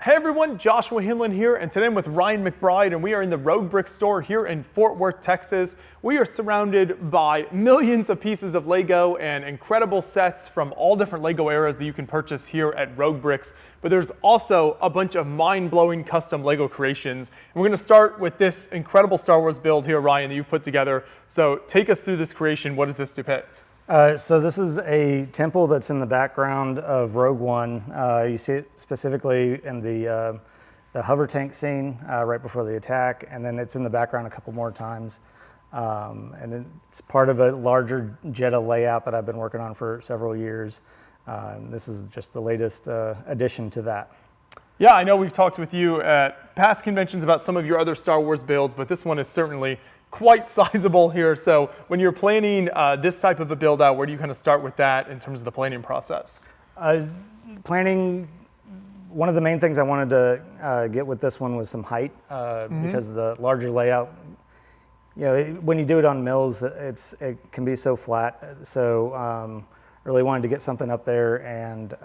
Hey everyone, Joshua Hinlan here, and today I'm with Ryan McBryde, and we are in the Rogue Brick store here in Fort Worth, Texas. We are surrounded by millions of pieces of Lego and incredible sets from all different Lego eras that you can purchase here at Rogue Bricks. But there's also a bunch of mind-blowing custom Lego creations. And we're going to start with this incredible Star Wars build here, Ryan, that you've put together. So take us through this creation. What does this depict? So this is a temple that's in the background of Rogue One. You see it specifically in the hover tank scene right before the attack, and then it's in the background a couple more times. And it's part of a larger Jedha layout that I've been working on for several years. This is just the latest addition to that. Yeah, I know we've talked with you at past conventions about some of your other Star Wars builds, but this one is certainly quite sizable here. So when you're planning this type of a build out, where do you kind of start with that in terms of the planning process? Planning, one of the main things I wanted to get with this one was some height because the larger layout, you know, when you do it on mills, it can be so flat. So really wanted to get something up there, and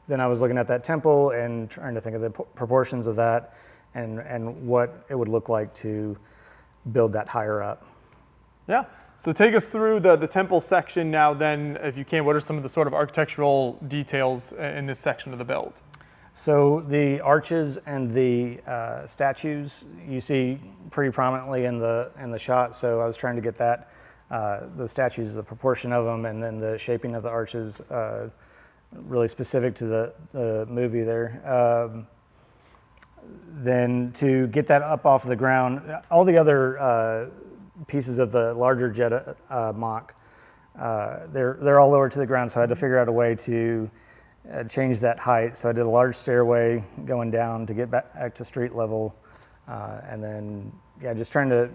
then I was looking at that temple and trying to think of the proportions of that and what it would look like to build that higher up. Yeah, so take us through the temple section now then, if you can. What are some of the sort of architectural details in this section of the build? So the arches and the statues you see pretty prominently in the shot, so I was trying to get that, the statues, the proportion of them, and then the shaping of the arches really specific to the movie there. Then to get that up off the ground, all the other pieces of the larger Jedha mock, they're all lower to the ground, so I had to figure out a way to change that height. So I did a large stairway going down to get back to street level, and then just trying to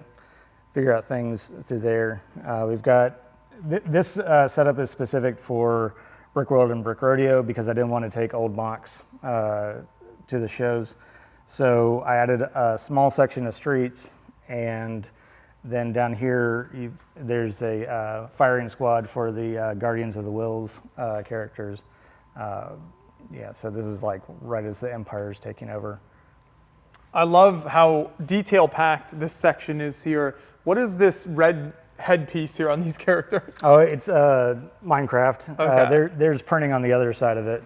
figure out things through there. We've got this setup is specific for Brick World and Brick Rodeo because I didn't want to take old mocks to the shows. So I added a small section of streets, and then down here there's a firing squad for the Guardians of the Wills characters. So this is like right as the Empire is taking over. I love how detail-packed this section is here. What is this red headpiece here on these characters? Oh, it's Minecraft. Okay. There's printing on the other side of it.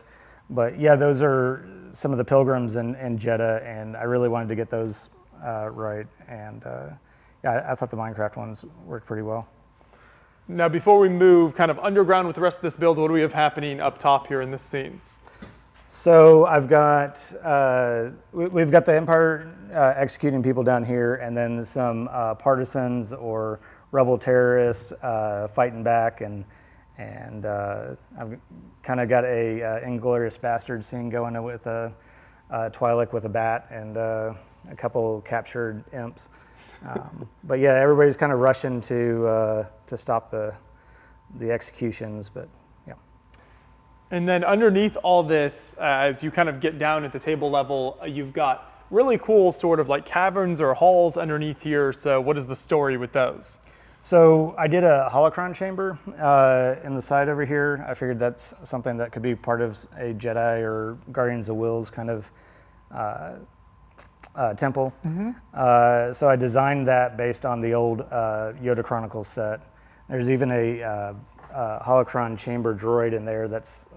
But yeah, those are some of the pilgrims in Jedha, and I really wanted to get those right. And I thought the Minecraft ones worked pretty well. Now, before we move kind of underground with the rest of this build, what do we have happening up top here in this scene? So I've got, we've got the Empire executing people down here, and then some partisans or rebel terrorists fighting back, and I've kind of got a Inglorious Bastard scene going with a Twi'lek with a bat and a couple captured imps. But yeah, everybody's kind of rushing to stop the executions, but yeah. And then underneath all this, as you kind of get down at the table level, you've got really cool sort of like caverns or halls underneath here. So what is the story with those? So I did a Holocron Chamber in the side over here. I figured that's something that could be part of a Jedi or Guardians of Wills kind of temple. So I designed that based on the old Yoda Chronicles set. There's even a Holocron Chamber droid in there that's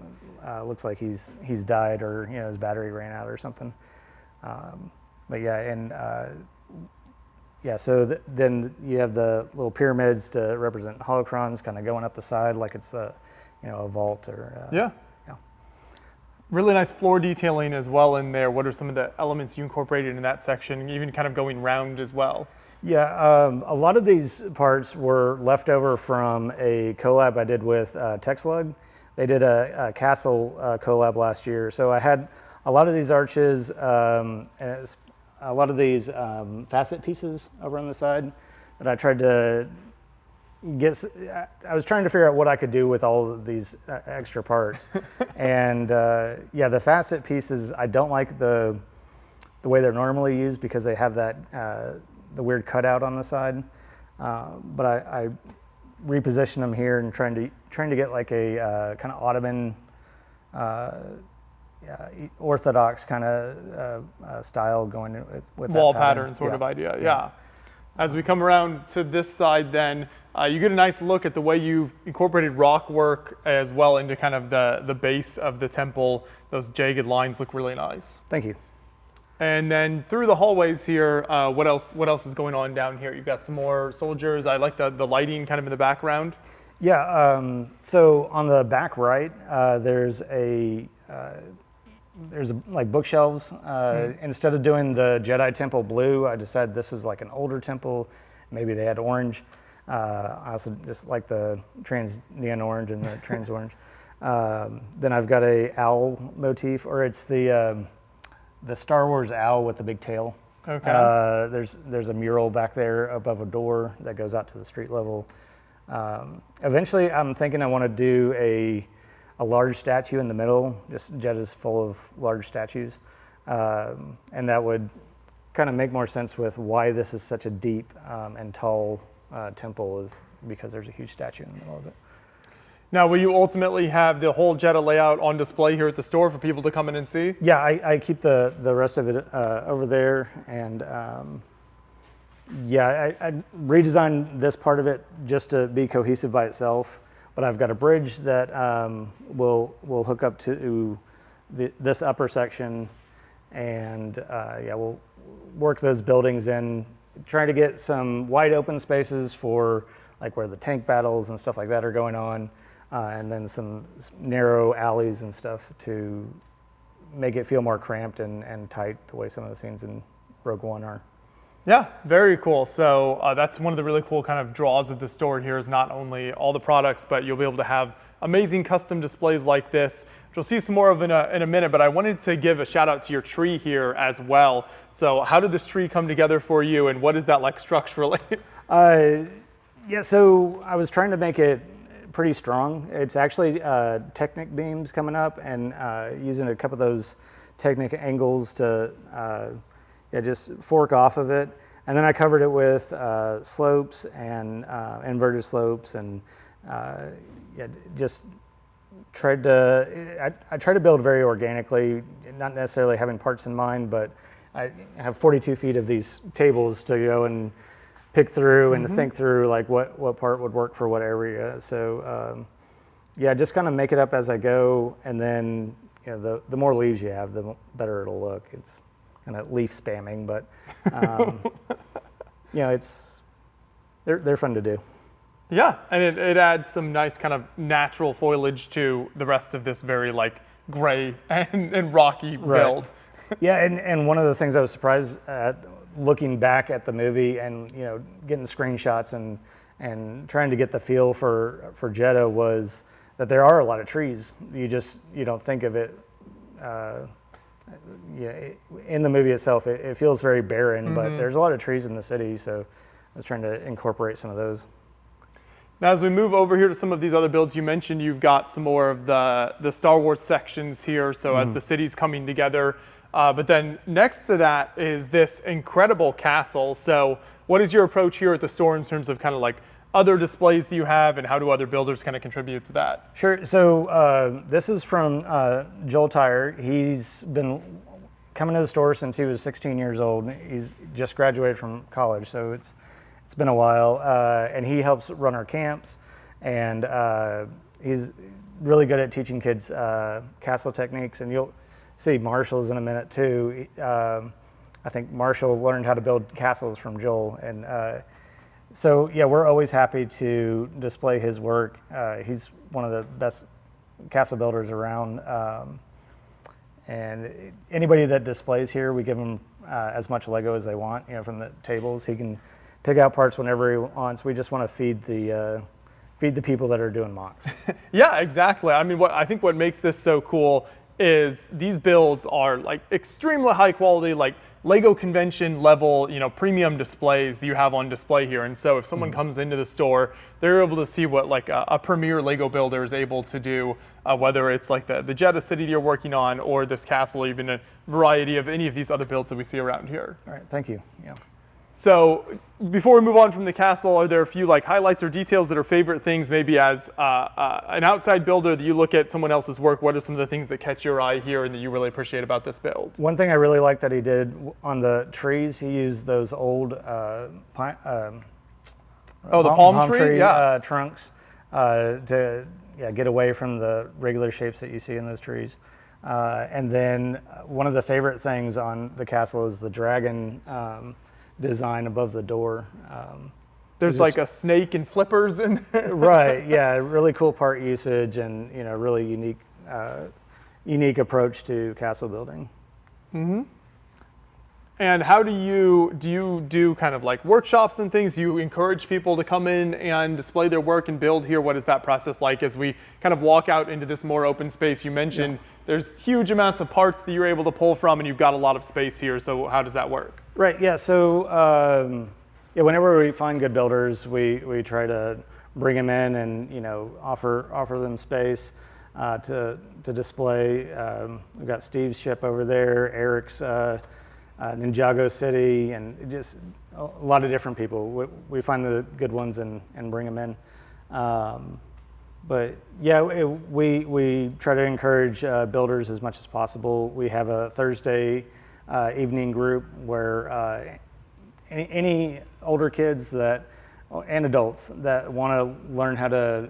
looks like he's died, or his battery ran out or something. But yeah, and so then you have the little pyramids to represent holocrons kind of going up the side like it's a vault or yeah. Really nice floor detailing as well in there. What are some of the elements you incorporated in that section, even kind of going round as well? Yeah, a lot of these parts were left over from a collab I did with Texlug. They did a castle collab last year, so I had a lot of these arches, and a lot of these facet pieces over on the side that I tried to get. I was trying to figure out what I could do with all of these extra parts. And the facet pieces, I don't like the way they're normally used because they have that the weird cutout on the side. But I reposition them here and trying to get like a kind of Ottoman orthodox kind of style going with that wall pattern. pattern sort of idea. Yeah. As we come around to this side, then you get a nice look at the way you've incorporated rock work as well into kind of the base of the temple. Those jagged lines look really nice. Thank you. And then through the hallways here, what else is going on down here? You've got some more soldiers. I like the lighting kind of in the background. Yeah, so on the back right, there's like bookshelves. Instead of doing the Jedi temple blue, I decided this was like an older temple. Maybe they had orange. I also just like the trans neon orange and the trans orange. Then I've got a owl motif, or it's the Star Wars owl with the big tail. Okay. There's a mural back there above a door that goes out to the street level. Eventually, I'm thinking I want to do a large statue in the middle. Just Jedha's full of large statues, and that would kind of make more sense with why this is such a deep and tall temple, is because there's a huge statue in the middle of it. Now, will you ultimately have the whole Jedha layout on display here at the store for people to come in and see? Yeah, I keep the rest of it over there, and I redesigned this part of it just to be cohesive by itself. But I've got a bridge that will hook up to this upper section, and we'll work those buildings in, trying to get some wide open spaces for like where the tank battles and stuff like that are going on, and then some narrow alleys and stuff to make it feel more cramped and tight the way some of the scenes in Rogue One are. Yeah, very cool. So that's one of the really cool kind of draws of the store here, is not only all the products, but you'll be able to have amazing custom displays like this, which we'll see some more of in a minute. But I wanted to give a shout out to your tree here as well. So how did this tree come together for you, and what is that like structurally? So I was trying to make it pretty strong. It's actually Technic beams coming up, and using a couple of those Technic angles to just fork off of it. And then I covered it with slopes and inverted slopes, and just tried to, I try to build very organically, not necessarily having parts in mind, but I have 42 feet of these tables to go and pick through and think through like what part would work for what area. So just kind of make it up as I go, and then the more leaves you have, the better it'll look. It's kind of leaf spamming, but they're fun to do. Yeah, and it adds some nice kind of natural foliage to the rest of this very like gray and rocky build. Yeah, and one of the things I was surprised at looking back at the movie and getting screenshots and trying to get the feel for Jedha was that there are a lot of trees. You don't think of it. In the movie itself, it feels very barren, but there's a lot of trees in the city, so I was trying to incorporate some of those. Now, as we move over here to some of these other builds, you mentioned you've got some more of the Star Wars sections here, so as the city's coming together. But then next to that is this incredible castle. So what is your approach here at the store in terms of kind of like other displays that you have, and how do other builders kind of contribute to that? Sure. So this is from Joel Tyre. He's been coming to the store since he was 16 years old. He's just graduated from college, so it's been a while. And he helps run our camps, and he's really good at teaching kids castle techniques. And you'll see Marshall's in a minute too. I think Marshall learned how to build castles from Joel, and so we're always happy to display his work. He's one of the best castle builders around, and anybody that displays here, we give them as much Lego as they want. From the tables, he can pick out parts whenever he wants. We just want to feed the people that are doing mocks. Yeah, exactly. I mean, I think what makes this so cool is these builds are like extremely high quality, like Lego convention level, premium displays that you have on display here. And so if someone comes into the store, they're able to see what like a premier Lego builder is able to do, whether it's like the Jedha city that you're working on, or this castle, or even a variety of any of these other builds that we see around here. All right, thank you. Yeah. So before we move on from the castle, are there a few like highlights or details that are favorite things, maybe as an outside builder that you look at someone else's work? What are some of the things that catch your eye here and that you really appreciate about this build? One thing I really like that he did on the trees, he used those old palm tree trunks to get away from the regular shapes that you see in those trees. And then one of the favorite things on the castle is the dragon design above the door. There's like a snake and flippers in there. Right, yeah, really cool part usage and really unique approach to castle building. Mm-hmm. And how do you do kind of like workshops and things? Do you encourage people to come in and display their work and build here? What is that process like as we kind of walk out into this more open space? You mentioned there's huge amounts of parts that you're able to pull from, and you've got a lot of space here. So how does that work? Right, yeah, so whenever we find good builders, we try to bring them in and offer them space to display. We've got Steve's ship over there, Eric's Ninjago City, and just a lot of different people. We find the good ones and bring them in. But yeah, we try to encourage builders as much as possible. We have a Thursday evening group where any older kids and adults that want to learn how to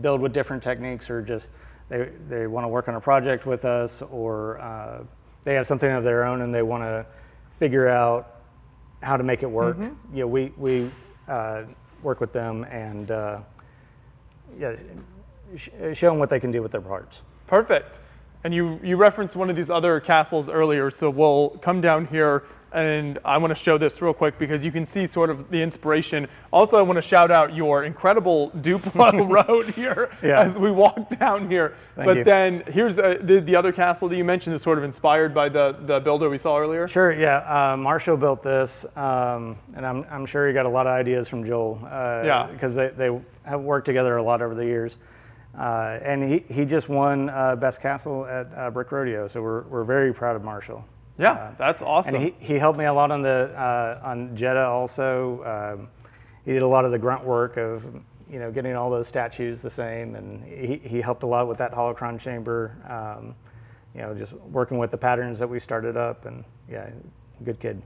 build with different techniques, or just they want to work on a project with us, or they have something of their own and they want to figure out how to make it work. Mm-hmm. We work with them and show them what they can do with their parts. Perfect. And you referenced one of these other castles earlier, so we'll come down here and I want to show this real quick because you can see sort of the inspiration. Also, I want to shout out your incredible Duplo road here as we walk down here. Thank you. Then here's the other castle that you mentioned is sort of inspired by the builder we saw earlier. Sure, yeah. Marshall built this, and I'm sure he got a lot of ideas from Joel. Because they have worked together a lot over the years. And he just won Best Castle at Brick Rodeo, so we're very proud of Marshall. Yeah, that's awesome. And he helped me a lot on Jedha also. He did a lot of the grunt work of getting all those statues the same, and he helped a lot with that Holocron Chamber. Just working with the patterns that we started up, and good kid.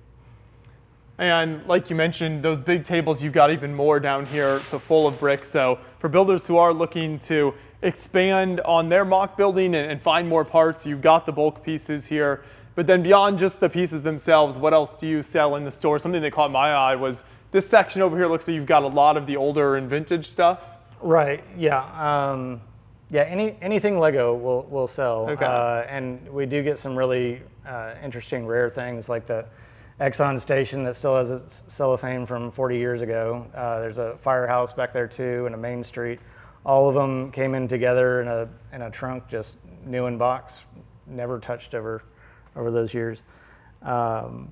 And like you mentioned, those big tables, you've got even more down here, so full of bricks. So for builders who are looking to expand on their mock building and find more parts, you've got the bulk pieces here. But then beyond just the pieces themselves, what else do you sell in the store? Something that caught my eye was this section over here looks like you've got a lot of the older and vintage stuff. Right, yeah. Anything Lego we'll sell. Okay. And we do get some really interesting rare things like the Exxon station that still has its cellophane from 40 years ago. There's a firehouse back there too, and a main street. All of them came in together in a trunk, just new in box, never touched over those years. But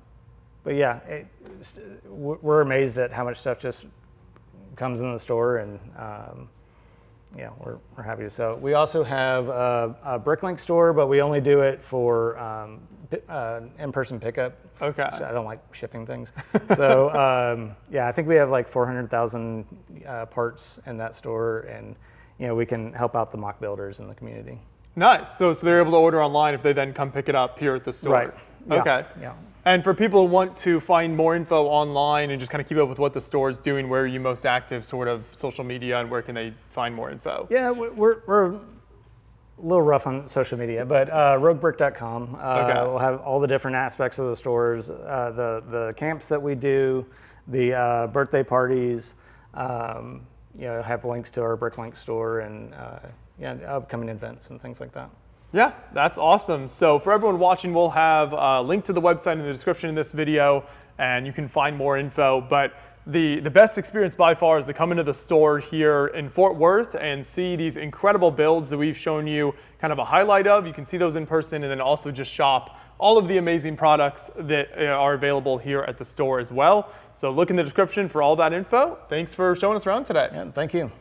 yeah, we're amazed at how much stuff just comes in the store, and we're happy to sell it. We also have a Bricklink store, but we only do it for in-person pickup. Okay. So I don't like shipping things. So I think we have like 400,000 parts in that store, and we can help out the mock builders in the community. Nice. So they're able to order online if they then come pick it up here at the store. Right. Okay. Yeah. And for people who want to find more info online and just kind of keep up with what the store is doing, where are you most active, sort of social media, and where can they find more info? Yeah, we're a little rough on social media, but roguebrick.com. We'll have all the different aspects of the stores, the camps that we do, the birthday parties. Have links to our Bricklink store and upcoming events and things like that. Yeah, that's awesome. So for everyone watching, we'll have a link to the website in the description of this video, and you can find more info. But the best experience by far is to come into the store here in Fort Worth and see these incredible builds that we've shown you kind of a highlight of. You can see those in person, and then also just shop all of the amazing products that are available here at the store as well. So look in the description for all that info. Thanks for showing us around today. Yeah, thank you.